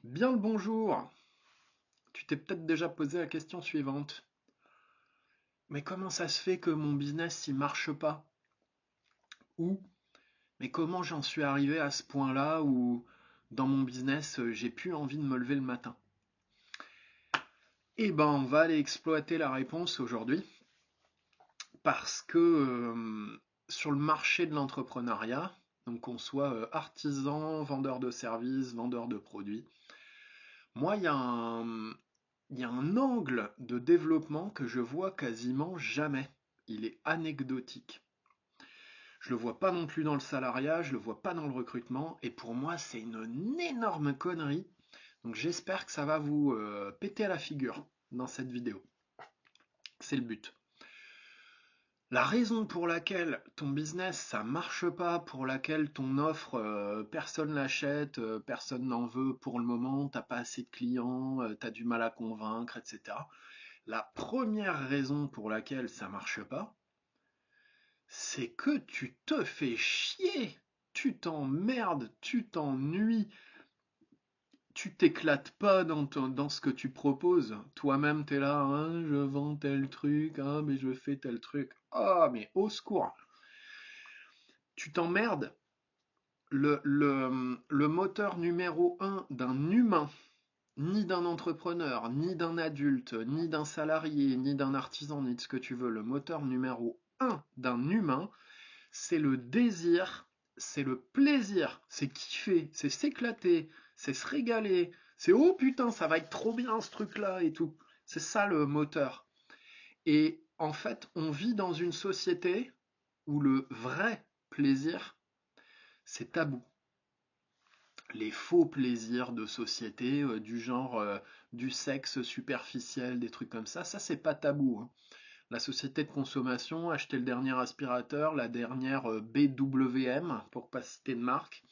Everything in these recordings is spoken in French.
Bien le bonjour. Tu t'es peut-être déjà posé la question suivante. Mais comment ça se fait que mon business il marche pas? Ou mais comment j'en suis arrivé à ce point-là où dans mon business j'ai plus envie de me lever le matin? Eh ben on va aller exploiter la réponse aujourd'hui parce que sur le marché de l'entrepreneuriat, donc qu'on soit artisan, vendeur de services, vendeur de produits, moi il y a un angle de développement que je vois quasiment jamais. Il est anecdotique. Je le vois pas non plus dans le salariat, je le vois pas dans le recrutement, et pour moi c'est une énorme connerie. Donc j'espère que ça va vous péter à la figure dans cette vidéo. C'est le but. La raison pour laquelle ton business ça marche pas, pour laquelle ton offre personne l'achète, personne n'en veut pour le moment, t'as pas assez de clients, t'as du mal à convaincre, etc. La première raison pour laquelle ça marche pas, c'est que tu te fais chier, tu t'emmerdes, tu t'ennuies, tu t'éclates pas dans ce que tu proposes. Toi-même, t'es là, hein, je vends tel truc, hein, mais je fais tel truc. Ah, mais au secours, tu t'emmerdes. Le moteur numéro un d'un humain, ni d'un entrepreneur, ni d'un adulte, ni d'un salarié, ni d'un artisan, ni de ce que tu veux, le moteur numéro un d'un humain, c'est le désir, c'est le plaisir, c'est kiffer, c'est s'éclater, c'est se régaler, c'est oh putain, ça va être trop bien ce truc-là et tout. C'est ça le moteur. Et en fait, on vit dans une société où le vrai plaisir, c'est tabou. Les faux plaisirs de société, du genre du sexe superficiel, des trucs comme ça c'est pas tabou, hein. La société de consommation, acheter le dernier aspirateur, la dernière BWM, pour pas citer de marque.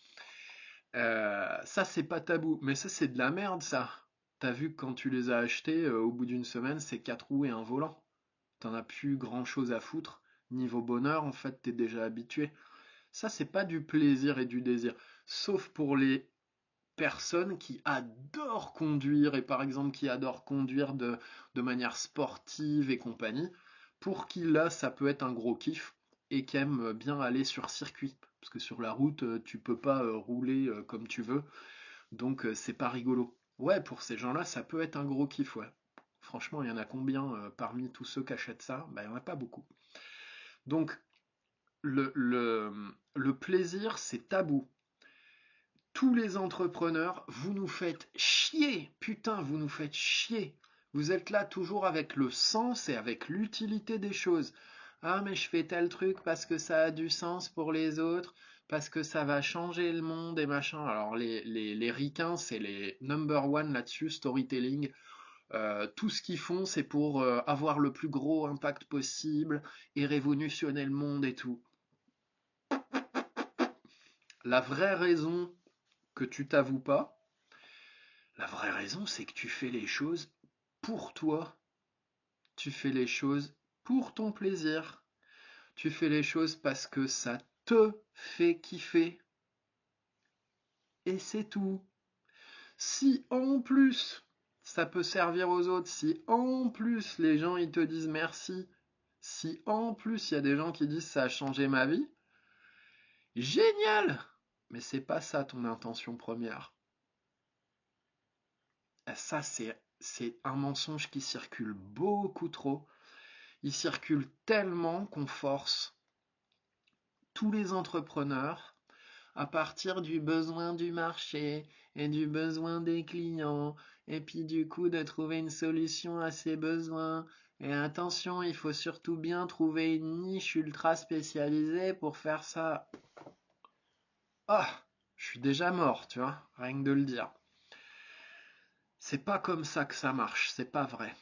Ça, c'est pas tabou. Mais ça, c'est de la merde, ça. T'as vu que quand tu les as achetés, au bout d'une semaine, c'est 4 roues et un volant. T'en as plus grand chose à foutre. Niveau bonheur, en fait, t'es déjà habitué. Ça, c'est pas du plaisir et du désir. Sauf pour les personnes qui adorent conduire et par exemple qui adorent conduire de manière sportive et compagnie, pour qui là ça peut être un gros kiff et qui aiment bien aller sur circuit. Parce que sur la route, tu peux pas rouler comme tu veux, donc c'est pas rigolo. Ouais, pour ces gens-là, ça peut être un gros kiff, ouais. Franchement, il y en a combien parmi tous ceux qui achètent ça? Bah, il n'y en a pas beaucoup. Donc, le plaisir, c'est tabou. Tous les entrepreneurs, vous nous faites chier. Putain, vous nous faites chier. Vous êtes là toujours avec le sens et avec l'utilité des choses. Ah, mais je fais tel truc parce que ça a du sens pour les autres, parce que ça va changer le monde et machin. Alors, les ricains, c'est les number one là-dessus, storytelling. Tout ce qu'ils font, c'est pour avoir le plus gros impact possible et révolutionner le monde et tout. La vraie raison que tu t'avoues pas, la vraie raison, c'est que tu fais les choses pour toi. Tu fais les choses pour ton plaisir. Tu fais les choses parce que ça te fait kiffer. Et c'est tout. Si en plus ça peut servir aux autres, si en plus les gens ils te disent merci, si en plus il y a des gens qui disent ça a changé ma vie, génial! Mais c'est pas ça ton intention première. Ça c'est un mensonge qui circule beaucoup trop. Il circule tellement qu'on force tous les entrepreneurs à partir du besoin du marché et du besoin des clients, et puis du coup de trouver une solution à ces besoins. Et attention, il faut surtout bien trouver une niche ultra spécialisée pour faire ça. Ah, je suis déjà mort, tu vois, rien que de le dire. C'est pas comme ça que ça marche, c'est pas vrai.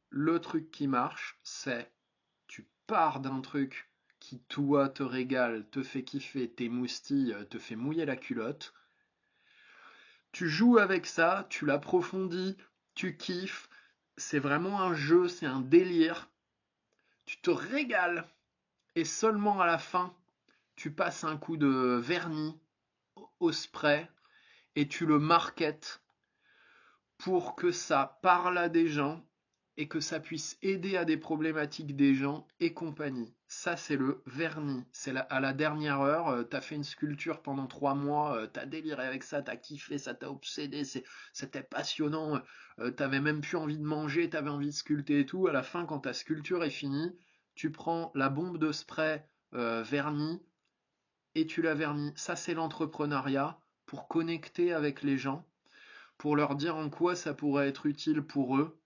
Le truc qui marche, c'est tu pars d'un truc qui toi te régale, te fait kiffer, t'émoustille, te fait mouiller la culotte. Tu joues avec ça, tu l'approfondis, tu kiffes. C'est vraiment un jeu, c'est un délire. Tu te régales. Et seulement à la fin, tu passes un coup de vernis au spray et tu le marketes pour que ça parle à des gens et que ça puisse aider à des problématiques des gens et compagnie. Ça, c'est le vernis. C'est à la dernière heure, t'as fait une sculpture pendant 3 mois, t'as déliré avec ça, t'as kiffé, ça t'a obsédé, c'était passionnant, t'avais même plus envie de manger, t'avais envie de sculpter et tout. À la fin, quand ta sculpture est finie, tu prends la bombe de spray vernis et tu la vernis. Ça, c'est l'entrepreneuriat pour connecter avec les gens, pour leur dire en quoi ça pourrait être utile pour eux,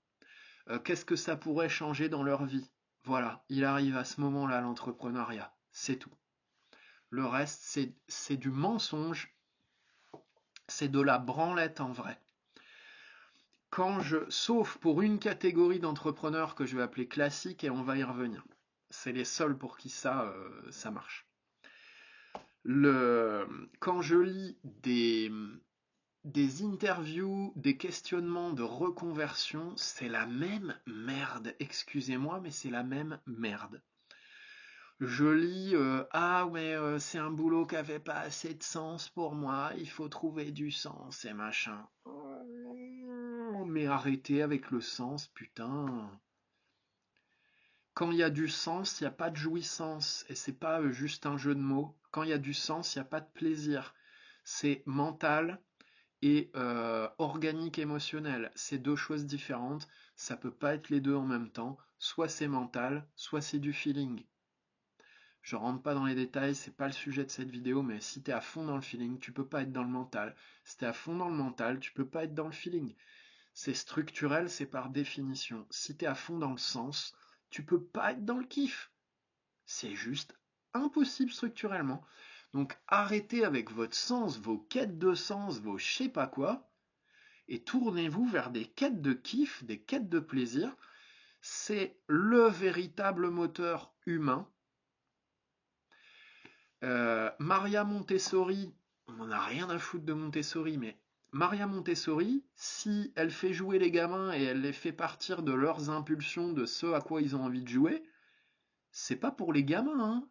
qu'est-ce que ça pourrait changer dans leur vie. Voilà, il arrive à ce moment-là l'entrepreneuriat, c'est tout. Le reste, c'est du mensonge, c'est de la branlette en vrai. Sauf pour une catégorie d'entrepreneurs que je vais appeler classique, et on va y revenir. C'est les seuls pour qui ça marche. Quand je lis des interviews, des questionnements de reconversion, c'est la même merde. Excusez-moi, mais c'est la même merde. Je lis ah mais c'est un boulot qui avait pas assez de sens pour moi, il faut trouver du sens et machin. Oh, mais arrêtez avec le sens, putain. Quand il y a du sens, il n'y a pas de jouissance et c'est pas juste un jeu de mots. Quand il y a du sens, il n'y a pas de plaisir. C'est mental et organique émotionnel. C'est deux choses différentes. Ça peut pas être les deux en même temps. Soit c'est mental, soit c'est du feeling. Je rentre pas dans les détails, c'est pas le sujet de cette vidéo, mais si t'es à fond dans le feeling, tu peux pas être dans le mental. Si t'es à fond dans le mental, tu peux pas être dans le feeling. C'est structurel, c'est par définition. Si t'es à fond dans le sens, tu peux pas être dans le kiff. C'est juste impossible structurellement. Donc arrêtez avec votre sens, vos quêtes de sens, vos je sais pas quoi, et tournez-vous vers des quêtes de kiff, des quêtes de plaisir. C'est le véritable moteur humain. Maria Montessori, on n'a rien à foutre de Montessori, mais Maria Montessori, si elle fait jouer les gamins et elle les fait partir de leurs impulsions, de ce à quoi ils ont envie de jouer, c'est pas pour les gamins, hein.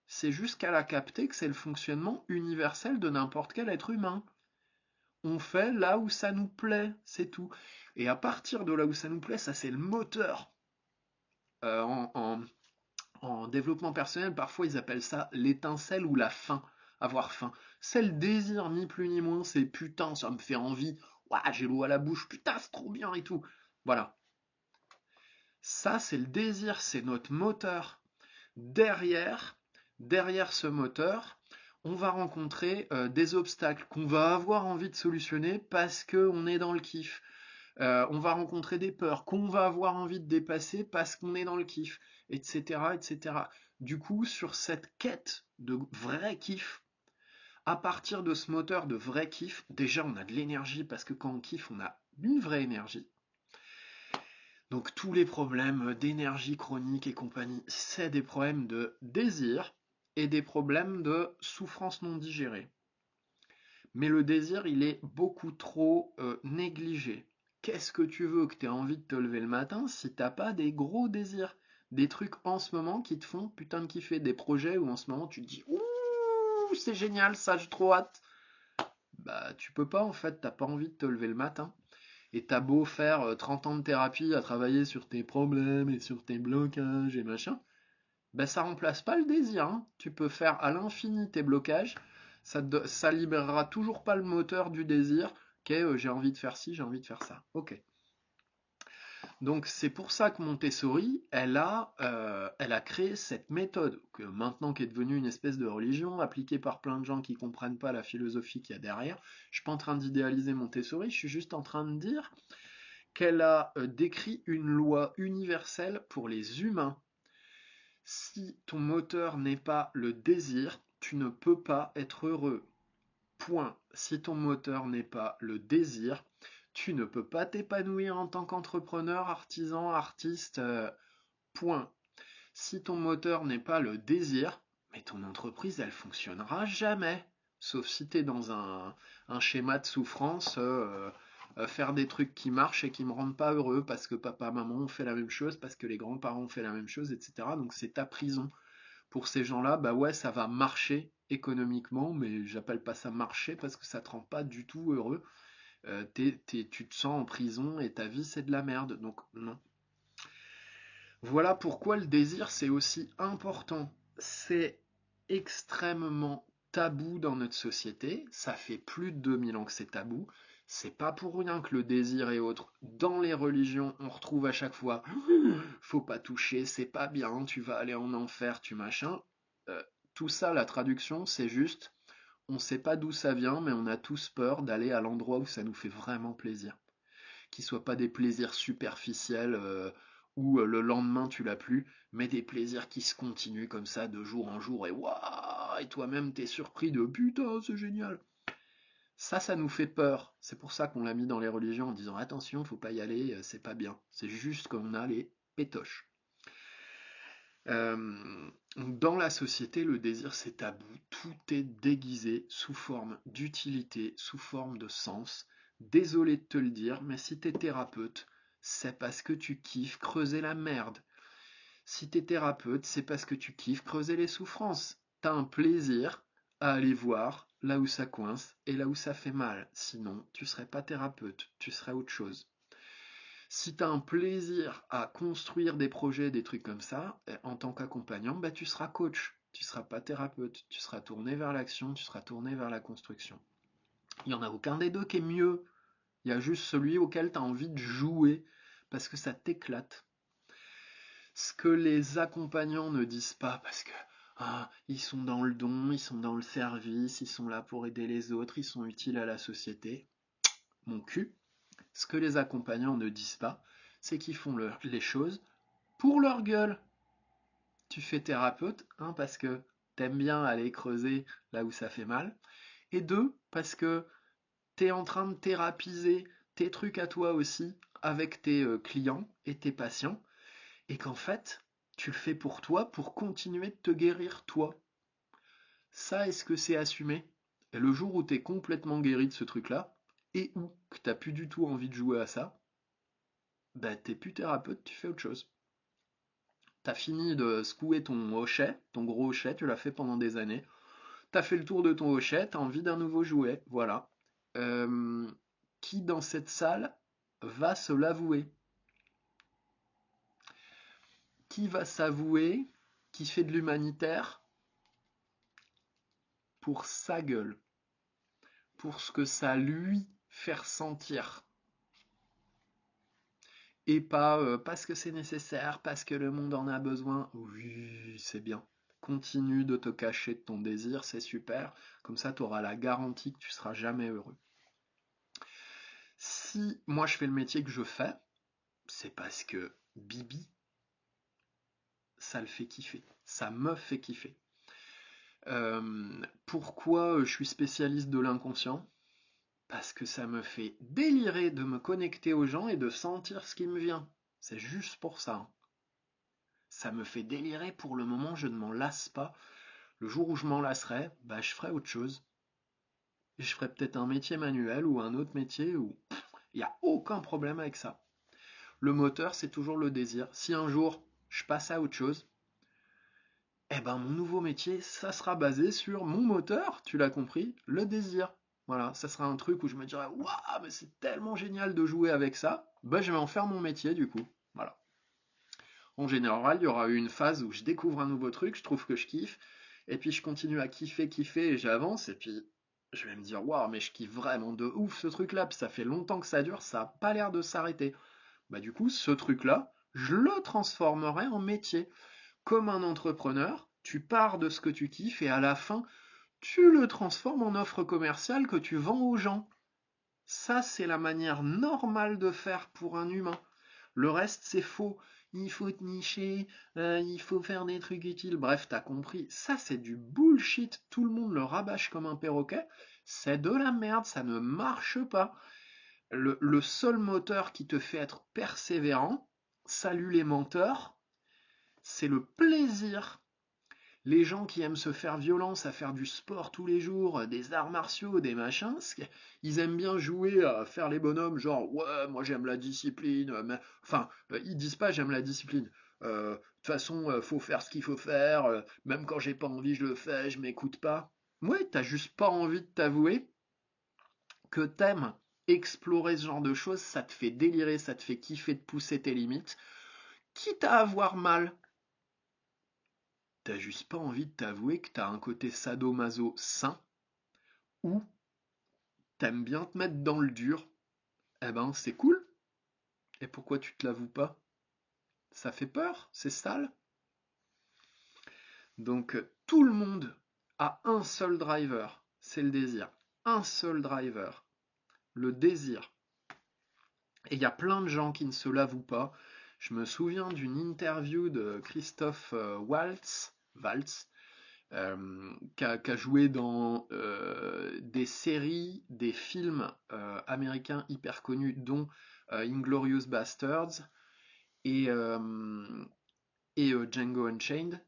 C'est juste qu'elle a capté que c'est le fonctionnement universel de n'importe quel être humain. On fait là où ça nous plaît, c'est tout. Et à partir de là où ça nous plaît, ça c'est le moteur. Euh, en, en- En développement personnel, parfois ils appellent ça l'étincelle ou la faim. Avoir faim. C'est le désir, ni plus ni moins, c'est putain, ça me fait envie. Ouah, j'ai l'eau à la bouche, putain, c'est trop bien et tout. Voilà. Ça, c'est le désir, c'est notre moteur. Derrière, derrière ce moteur, on va rencontrer des obstacles qu'on va avoir envie de solutionner parce qu'on est dans le kiff. On va rencontrer des peurs qu'on va avoir envie de dépasser parce qu'on est dans le kiff, etc., etc. Du coup, sur cette quête de vrai kiff, à partir de ce moteur de vrai kiff, déjà on a de l'énergie parce que quand on kiffe, on a une vraie énergie. Donc tous les problèmes d'énergie chronique et compagnie, c'est des problèmes de désir et des problèmes de souffrance non digérée. Mais le désir, il est beaucoup trop négligé. Qu'est-ce que tu veux que tu aies envie de te lever le matin si t'as pas des gros désirs? Des trucs en ce moment qui te font putain de kiffer, des projets où en ce moment tu te dis ouh c'est génial, ça j'ai trop hâte. Bah tu peux pas en fait, t'as pas envie de te lever le matin. Et t'as beau faire 30 ans de thérapie à travailler sur tes problèmes et sur tes blocages et machin, ben ça remplace pas le désir, hein. Tu peux faire à l'infini tes blocages, ça libérera toujours pas le moteur du désir, qu'est j'ai envie de faire ci, j'ai envie de faire ça. Ok. Donc c'est pour ça que Montessori, elle a créé cette méthode, que maintenant qui est devenue une espèce de religion, appliquée par plein de gens qui comprennent pas la philosophie qu'il y a derrière. Je suis pas en train d'idéaliser Montessori, je suis juste en train de dire qu'elle a décrit une loi universelle pour les humains. Si ton moteur n'est pas le désir, tu ne peux pas être heureux. Point. Si ton moteur n'est pas le désir, tu ne peux pas t'épanouir en tant qu'entrepreneur, artisan, artiste. Point. Si ton moteur n'est pas le désir, mais ton entreprise, elle fonctionnera jamais. Sauf si tu es dans un schéma de souffrance, faire des trucs qui marchent et qui me rendent pas heureux parce que papa, maman ont fait la même chose, parce que les grands-parents ont fait la même chose, etc. Donc c'est ta prison Pour ces gens-là, bah ouais, ça va marcher économiquement, mais j'appelle pas ça marcher parce que ça te rend pas du tout heureux. Tu te sens en prison et ta vie c'est de la merde, donc non. Voilà pourquoi le désir c'est aussi important. C'est extrêmement tabou dans notre société, ça fait plus de 2000 ans que c'est tabou. C'est pas pour rien que le désir et autres, dans les religions, on retrouve à chaque fois faut pas toucher, c'est pas bien, tu vas aller en enfer, tu machin. Euh, tout ça, la traduction, c'est juste on sait pas d'où ça vient, mais on a tous peur d'aller à l'endroit où ça nous fait vraiment plaisir. Qui soient pas des plaisirs superficiels où le lendemain tu l'as plus, mais des plaisirs qui se continuent comme ça de jour en jour et waouh, et toi-même t'es surpris de putain, c'est génial. Ça nous fait peur. C'est pour ça qu'on l'a mis dans les religions en disant attention, faut pas y aller, c'est pas bien. C'est juste qu'on a les pétoches. Dans la société, le désir c'est tabou. Tout est déguisé sous forme d'utilité, sous forme de sens. Désolé de te le dire, mais si t'es thérapeute, c'est parce que tu kiffes creuser la merde. Si t'es thérapeute, c'est parce que tu kiffes creuser les souffrances. T'as un plaisir à aller voir là où ça coince et là où ça fait mal. Sinon, tu serais pas thérapeute, tu serais autre chose. Si tu as un plaisir à construire des projets, des trucs comme ça, en tant qu'accompagnant, bah, tu seras coach, tu ne seras pas thérapeute, tu seras tourné vers l'action, tu seras tourné vers la construction. Il n'y en a aucun des deux qui est mieux. Il y a juste celui auquel tu as envie de jouer parce que ça t'éclate. Ce que les accompagnants ne disent pas parce que ils sont dans le don, ils sont dans le service, ils sont là pour aider les autres, ils sont utiles à la société. Mon cul. Ce que les accompagnants ne disent pas, c'est qu'ils font les choses pour leur gueule. Tu fais thérapeute, parce que t'aimes bien aller creuser là où ça fait mal, et deux, parce que t'es en train de thérapiser tes trucs à toi aussi avec tes clients et tes patients, et qu'en fait, tu le fais pour toi, pour continuer de te guérir toi. Ça, est-ce que c'est assumé? Et le jour où t'es complètement guéri de ce truc-là, et où que t'as plus du tout envie de jouer à ça, bah t'es plus thérapeute, tu fais autre chose. T'as fini de secouer ton hochet, ton gros hochet, tu l'as fait pendant des années. T'as fait le tour de ton hochet, t'as envie d'un nouveau jouet, voilà. Euh, qui dans cette salle va se l'avouer? Qui va s'avouer? Qui fait de l'humanitaire pour sa gueule, pour ce que ça lui fait ressentir, et pas parce que c'est nécessaire, parce que le monde en a besoin. Oui, c'est bien. Continue de te cacher de ton désir, c'est super. Comme ça, tu auras la garantie que tu seras jamais heureux. Si moi je fais le métier que je fais, c'est parce que Bibi, ça le fait kiffer. Ça me fait kiffer. Pourquoi je suis spécialiste de l'inconscient? Parce que ça me fait délirer de me connecter aux gens et de sentir ce qui me vient. C'est juste pour ça. Ça me fait délirer pour le moment, je ne m'en lasse pas. Le jour où je m'en lasserai, bah, je ferai autre chose. Je ferai peut-être un métier manuel ou un autre métier où il n'y a aucun problème avec ça. Le moteur, c'est toujours le désir. Si un jour je passe à autre chose, eh ben mon nouveau métier, ça sera basé sur mon moteur, tu l'as compris, le désir. Voilà, ça sera un truc où je me dirais, waouh, mais c'est tellement génial de jouer avec ça. Ben, je vais en faire mon métier du coup. Voilà. En général, il y aura eu une phase où je découvre un nouveau truc, je trouve que je kiffe, et puis je continue à kiffer, kiffer, et j'avance, et puis je vais me dire, waouh, mais je kiffe vraiment de ouf ce truc-là, puis ça fait longtemps que ça dure, ça n'a pas l'air de s'arrêter. Bah du coup, ce truc-là, je le transformerai en métier. Comme un entrepreneur, tu pars de ce que tu kiffes, et à la fin, tu le transformes en offre commerciale que tu vends aux gens. Ça, c'est la manière normale de faire pour un humain. Le reste, c'est faux. Il faut te nicher, il faut faire des trucs utiles. Bref, t'as compris. Ça, c'est du bullshit. Tout le monde le rabâche comme un perroquet. C'est de la merde, ça ne marche pas. Le seul moteur qui te fait être persévérant, salut les menteurs, c'est le plaisir. Les gens qui aiment se faire violence à faire du sport tous les jours, des arts martiaux, des machins, ils aiment bien jouer à faire les bonhommes, genre ouais, moi j'aime la discipline, mais... enfin, ils disent pas j'aime la discipline. De toute façon, faut faire ce qu'il faut faire, même quand j'ai pas envie, je le fais, je m'écoute pas. Ouais, t'as juste pas envie de t'avouer que t'aimes explorer ce genre de choses, ça te fait délirer, ça te fait kiffer de pousser tes limites, quitte à avoir mal. T'as juste pas envie de t'avouer que t'as un côté sadomaso sain, ou t'aimes bien te mettre dans le dur. Eh ben, c'est cool. Et pourquoi tu te l'avoues pas? Ça fait peur, c'est sale. Donc, tout le monde a un seul driver, c'est le désir. Un seul driver, le désir. Et il y a plein de gens qui ne se l'avouent pas. Je me souviens d'une interview de Christophe Waltz, qui a joué dans des séries, des films américains hyper connus, dont Inglorious Bastards et, euh, et Django Unchained.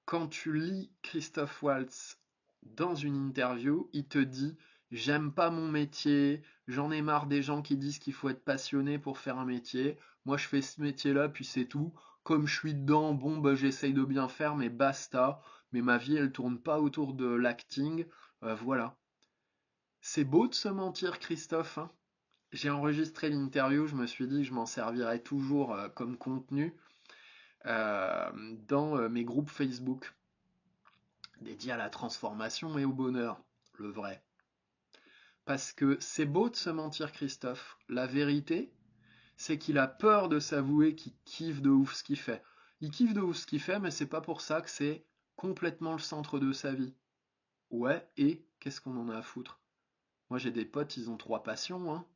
Quand tu lis Christophe Waltz dans une interview, il te dit: j'aime pas mon métier, j'en ai marre des gens qui disent qu'il faut être passionné pour faire un métier. Moi, je fais ce métier-là, puis c'est tout. Comme je suis dedans, bon, bah, j'essaye de bien faire, mais basta. Mais ma vie, elle tourne pas autour de l'acting. Voilà. C'est beau de se mentir, Christophe, hein. J'ai enregistré l'interview, je me suis dit que je m'en servirais toujours comme contenu dans mes groupes Facebook dédiés à la transformation et au bonheur, le vrai. Parce que c'est beau de se mentir, Christophe. La vérité, c'est qu'il a peur de s'avouer qu'il kiffe de ouf ce qu'il fait. Il kiffe de ouf ce qu'il fait, mais c'est pas pour ça que c'est complètement le centre de sa vie. Ouais, et qu'est-ce qu'on en a à foutre? Moi j'ai des potes, ils ont trois passions, hein.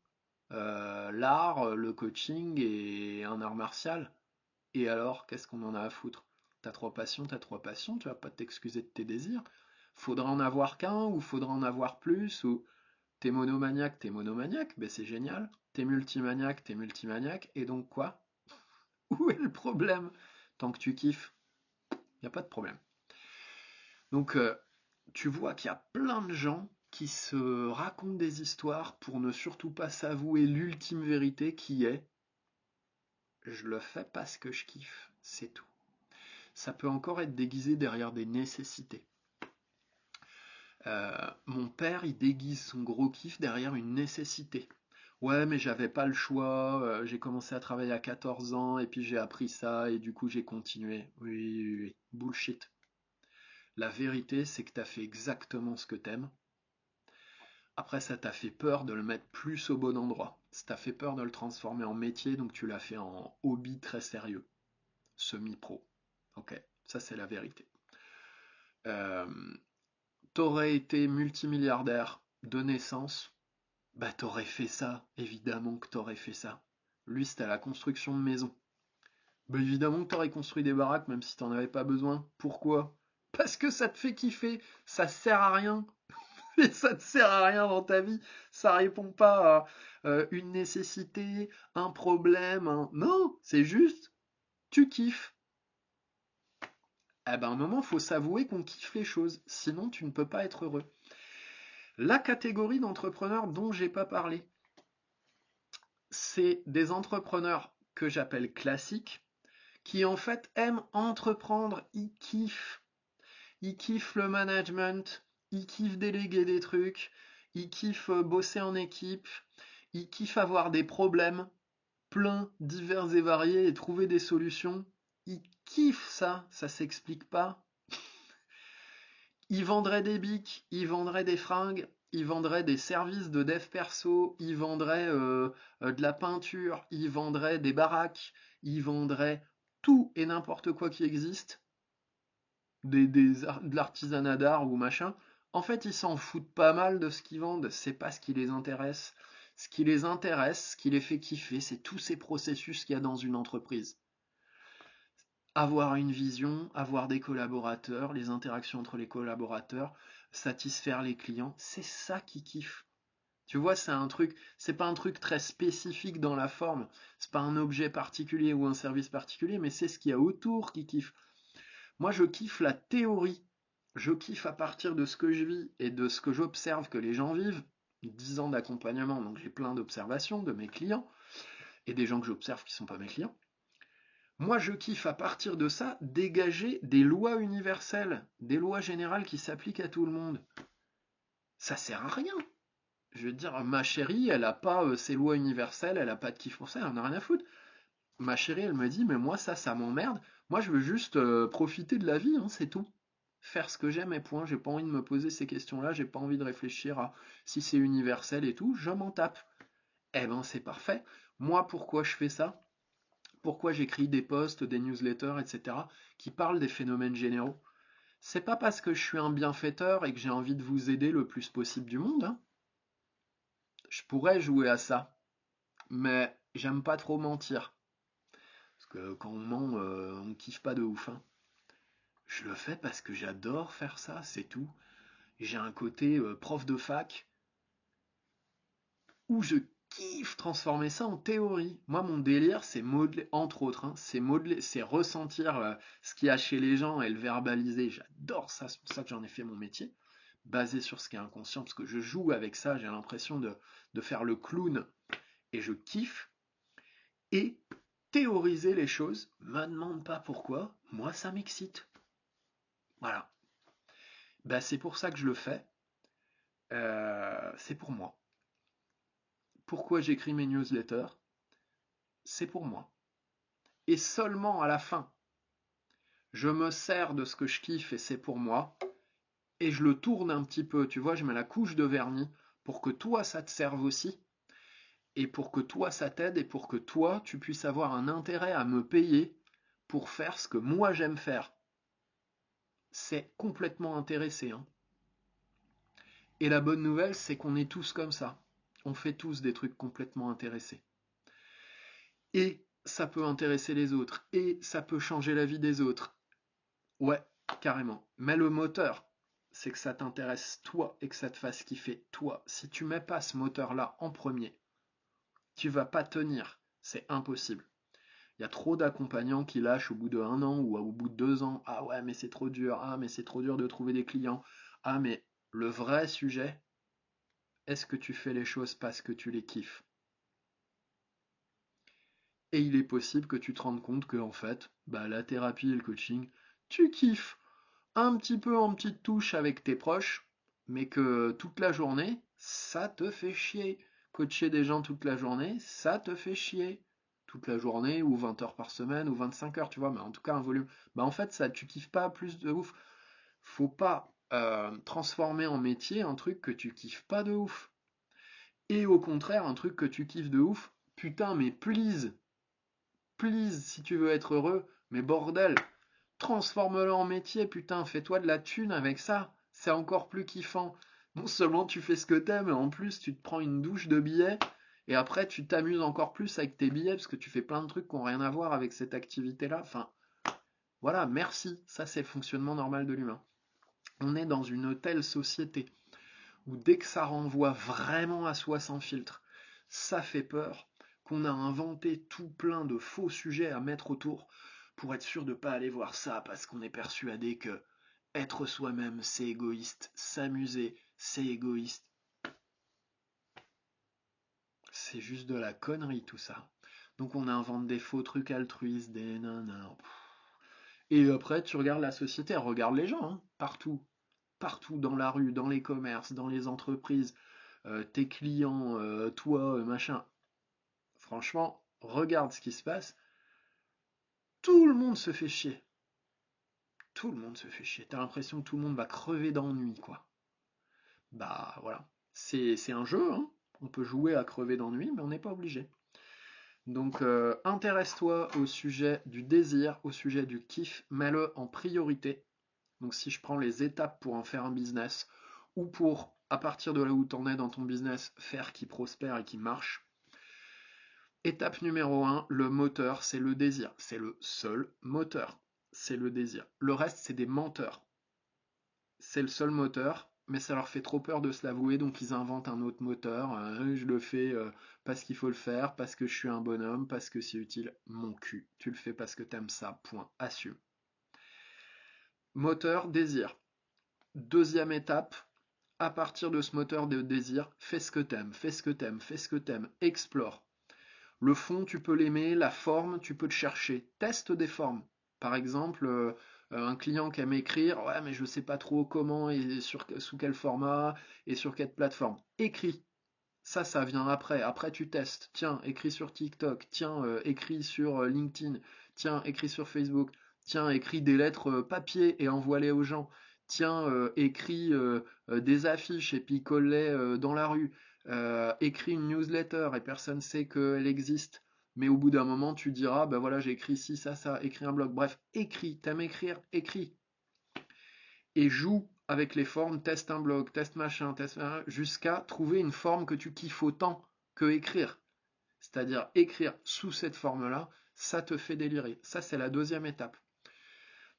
L'art, le coaching et un art martial. Et alors, qu'est-ce qu'on en a à foutre? T'as trois passions, tu vas pas t'excuser de tes désirs. Faudra en avoir qu'un, ou faudra en avoir plus, ou t'es monomaniaque, ben c'est génial. T'es multimaniaque, et donc quoi? Où est le problème? Tant que tu kiffes, y a pas de problème. Donc, tu vois qu'il y a plein de gens qui se racontent des histoires pour ne surtout pas s'avouer l'ultime vérité qui est: je le fais parce que je kiffe, c'est tout. Ça peut encore être déguisé derrière des nécessités. Mon père, il déguise son gros kiff derrière une nécessité. Ouais, mais j'avais pas le choix, j'ai commencé à travailler à 14 ans et puis j'ai appris ça et du coup j'ai continué. Oui, oui, oui, bullshit. La vérité, c'est que t'as fait exactement ce que t'aimes. Après, ça t'a fait peur de le mettre plus au bon endroit. Ça t'a fait peur de le transformer en métier, donc tu l'as fait en hobby très sérieux, semi-pro. Ok, ça c'est la vérité. Euh, T'aurais été multimilliardaire de naissance, bah t'aurais fait ça, évidemment que t'aurais fait ça. Lui, c'était la construction de maisons. Bah évidemment que t'aurais construit des baraques même si t'en avais pas besoin. Pourquoi? Parce que ça te fait kiffer, ça sert à rien. Et ça te sert à rien dans ta vie. Ça répond pas à une nécessité, un problème, Non, c'est juste, tu kiffes. Eh ben, à un moment, faut s'avouer qu'on kiffe les choses. Sinon, tu ne peux pas être heureux. La catégorie d'entrepreneurs dont j'ai pas parlé, c'est des entrepreneurs que j'appelle classiques, qui en fait aiment entreprendre, ils kiffent. Ils kiffent le management, ils kiffent déléguer des trucs, ils kiffent bosser en équipe, ils kiffent avoir des problèmes pleins, divers et variés et trouver des solutions. Ils kiffent ça, ça s'explique pas. Ils vendraient des bics, ils vendraient des fringues, ils vendraient des services de dev perso, ils vendraient de la peinture, ils vendraient des baraques, ils vendraient tout et n'importe quoi qui existe, de l'artisanat d'art ou machin. En fait, ils s'en foutent pas mal de ce qu'ils vendent, c'est pas ce qui les intéresse. Ce qui les intéresse, ce qui les fait kiffer, c'est tous ces processus qu'il y a dans une entreprise. Avoir une vision, avoir des collaborateurs, les interactions entre les collaborateurs, satisfaire les clients, c'est ça qui kiffe. Tu vois, c'est pas un truc très spécifique dans la forme, c'est pas un objet particulier ou un service particulier, mais c'est ce qu'il y a autour qui kiffe. Moi, je kiffe la théorie. Je kiffe à partir de ce que je vis et de ce que j'observe que les gens vivent. 10 ans d'accompagnement, donc j'ai plein d'observations de mes clients et des gens que j'observe qui ne sont pas mes clients. Moi, je kiffe à partir de ça dégager des lois universelles, des lois générales qui s'appliquent à tout le monde. Ça sert à rien. Je veux dire, ma chérie, elle a pas ses lois universelles, elle a pas de kiff pour ça, elle en a rien à foutre. Ma chérie, elle me dit, mais moi, ça m'emmerde. Moi, je veux juste profiter de la vie, hein, c'est tout. Faire ce que j'aime et point. J'ai pas envie de me poser ces questions-là, j'ai pas envie de réfléchir à si c'est universel et tout, je m'en tape. Eh ben, c'est parfait. Moi, pourquoi je fais ça? Pourquoi j'écris des posts, des newsletters, etc., qui parlent des phénomènes généraux? C'est pas parce que je suis un bienfaiteur et que j'ai envie de vous aider le plus possible du monde, hein. Je pourrais jouer à ça, mais j'aime pas trop mentir. Parce que quand on ment, on kiffe pas de ouf, hein. Je le fais parce que j'adore faire ça, c'est tout. J'ai un côté prof de fac où je kiffe transformer ça en théorie. Moi, mon délire, c'est modeler, entre autres, hein, c'est modeler, c'est ressentir ce qu'il y a chez les gens et le verbaliser. J'adore ça, c'est pour ça que j'en ai fait mon métier, basé sur ce qui est inconscient, parce que je joue avec ça, j'ai l'impression de faire le clown et je kiffe. Et théoriser les choses, me demande pas pourquoi, moi ça m'excite. Voilà. Bah, c'est pour ça que je le fais. C'est pour moi. Pourquoi j'écris mes newsletters? C'est pour moi. Et seulement à la fin, je me sers de ce que je kiffe et c'est pour moi, et je le tourne un petit peu, tu vois, je mets la couche de vernis pour que toi ça te serve aussi, et pour que toi ça t'aide, et pour que toi tu puisses avoir un intérêt à me payer pour faire ce que moi j'aime faire. C'est complètement intéressé, hein. Et la bonne nouvelle, c'est qu'on est tous comme ça. On fait tous des trucs complètement intéressés. Et ça peut intéresser les autres, et ça peut changer la vie des autres. Ouais, carrément. Mais le moteur, c'est que ça t'intéresse toi et que ça te fasse kiffer toi. Si tu mets pas ce moteur-là en premier, tu vas pas tenir. C'est impossible. Il y a trop d'accompagnants qui lâchent au bout de 1 an ou au bout de 2 ans. Ah ouais, mais c'est trop dur. Ah, mais c'est trop dur de trouver des clients. Ah, mais le vrai sujet, est-ce que tu fais les choses parce que tu les kiffes? Et il est possible que tu te rendes compte que en fait, bah, la thérapie et le coaching, tu kiffes un petit peu en petite touche avec tes proches, mais que toute la journée, ça te fait chier. Coacher des gens toute la journée, ça te fait chier. Toute la journée, ou 20 heures par semaine, ou 25 heures, tu vois, mais en tout cas un volume. Bah en fait, ça, tu kiffes pas plus de ouf. Faut pas transformer en métier un truc que tu kiffes pas de ouf. Et au contraire, un truc que tu kiffes de ouf, putain, mais please, please, si tu veux être heureux, mais bordel, transforme-le en métier, putain, fais-toi de la thune avec ça. C'est encore plus kiffant. Non seulement tu fais ce que t'aimes, mais en plus tu te prends une douche de billets, et après tu t'amuses encore plus avec tes billets, parce que tu fais plein de trucs qui n'ont rien à voir avec cette activité-là. Enfin, voilà, merci. Ça, c'est le fonctionnement normal de l'humain. On est dans une telle société où dès que ça renvoie vraiment à soi sans filtre, ça fait peur, qu'on a inventé tout plein de faux sujets à mettre autour pour être sûr de ne pas aller voir ça parce qu'on est persuadé que être soi-même c'est égoïste, s'amuser c'est égoïste. C'est juste de la connerie tout ça. Donc on invente des faux trucs altruistes, des nanas. Et après tu regardes la société, regarde les gens, hein, partout. Partout dans la rue, dans les commerces, dans les entreprises, tes clients, toi, machin. Franchement, regarde ce qui se passe. Tout le monde se fait chier. Tout le monde se fait chier. T'as l'impression que tout le monde va crever d'ennui, quoi. Bah voilà. C'est un jeu, hein. On peut jouer à crever d'ennui, mais on n'est pas obligé. Donc intéresse-toi au sujet du désir, au sujet du kiff, mets-le en priorité. Donc si je prends les étapes pour en faire un business, ou pour, à partir de là où tu en es dans ton business, faire qui prospère et qui marche. Étape numéro 1, le moteur, c'est le désir. C'est le seul moteur. C'est le désir. Le reste, c'est des menteurs. C'est le seul moteur, mais ça leur fait trop peur de se l'avouer, donc ils inventent un autre moteur. Je le fais parce qu'il faut le faire, parce que je suis un bonhomme, parce que c'est utile. Mon cul. Tu le fais parce que t'aimes ça. Point. Assume. Moteur, désir. Deuxième étape, à partir de ce moteur de désir, fais ce que t'aimes, fais ce que t'aimes, fais ce que t'aimes, explore. Le fond, tu peux l'aimer, la forme, tu peux te chercher. Teste des formes. Par exemple, un client qui aime écrire, ouais, mais je ne sais pas trop comment et sous quel format et sur quelle plateforme. Écris. Ça vient après. Après, tu testes. Tiens, écris sur TikTok. Tiens, écris sur LinkedIn. Tiens, écris sur Facebook. Tiens, écris des lettres papier et envoie-les aux gens. Tiens, écris des affiches et puis colle-les dans la rue. Écris une newsletter et personne ne sait qu'elle existe. Mais au bout d'un moment, tu diras, ben voilà, j'ai écrit ci, ça, écris un blog. Bref, écris. T'aimes écrire? Écris et joue avec les formes, teste un blog, teste machin, jusqu'à trouver une forme que tu kiffes autant que écrire. C'est-à-dire écrire sous cette forme-là, ça te fait délirer. Ça, c'est la deuxième étape.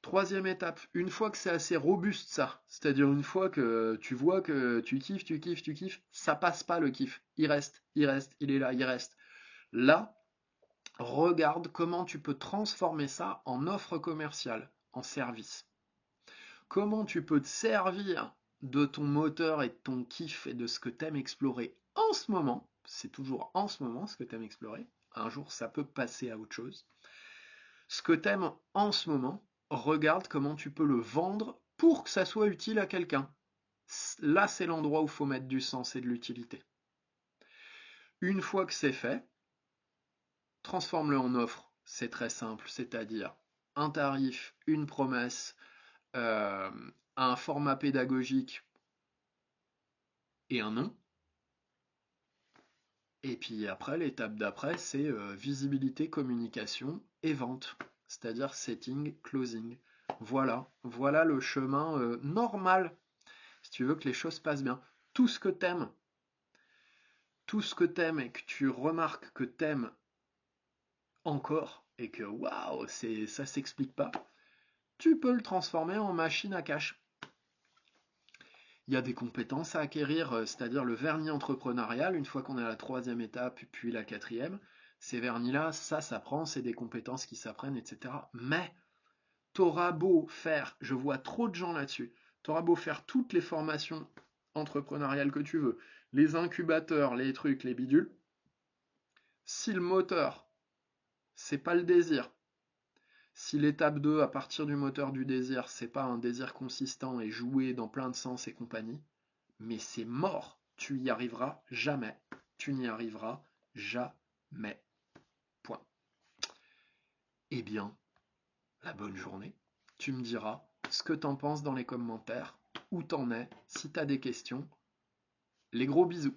Troisième étape, une fois que c'est assez robuste ça, c'est-à-dire une fois que tu vois que tu kiffes, ça passe pas le kiff. Il est là, il reste. Là, regarde comment tu peux transformer ça en offre commerciale, en service. Comment tu peux te servir de ton moteur et de ton kiff et de ce que tu aimes explorer en ce moment, c'est toujours en ce moment ce que tu aimes explorer, un jour ça peut passer à autre chose, ce que tu aimes en ce moment, regarde comment tu peux le vendre pour que ça soit utile à quelqu'un. Là c'est l'endroit où il faut mettre du sens et de l'utilité. Une fois que c'est fait, transforme-le en offre, c'est très simple, c'est-à-dire un tarif, une promesse, euh, un format pédagogique et un nom. Et puis après, l'étape d'après, c'est visibilité, communication et vente, c'est-à-dire setting, closing. Voilà le chemin normal, si tu veux que les choses passent bien. Tout ce que t'aimes, tout ce que t'aimes et que tu remarques que t'aimes encore et que waouh, ça s'explique pas, tu peux le transformer en machine à cash. Il y a des compétences à acquérir, c'est-à-dire le vernis entrepreneurial, une fois qu'on est à la troisième étape, puis la quatrième, ces vernis-là, ça s'apprend, c'est des compétences qui s'apprennent, etc. Mais t'auras beau faire, je vois trop de gens là-dessus, t'auras beau faire toutes les formations entrepreneuriales que tu veux, les incubateurs, les trucs, les bidules, si le moteur, c'est pas le désir, si l'étape 2, à partir du moteur du désir, c'est pas un désir consistant et joué dans plein de sens et compagnie, mais c'est mort. Tu y arriveras jamais. Tu n'y arriveras jamais. Point. Eh bien, la bonne journée. Tu me diras ce que t'en penses dans les commentaires, où t'en es, si t'as des questions. Les gros bisous.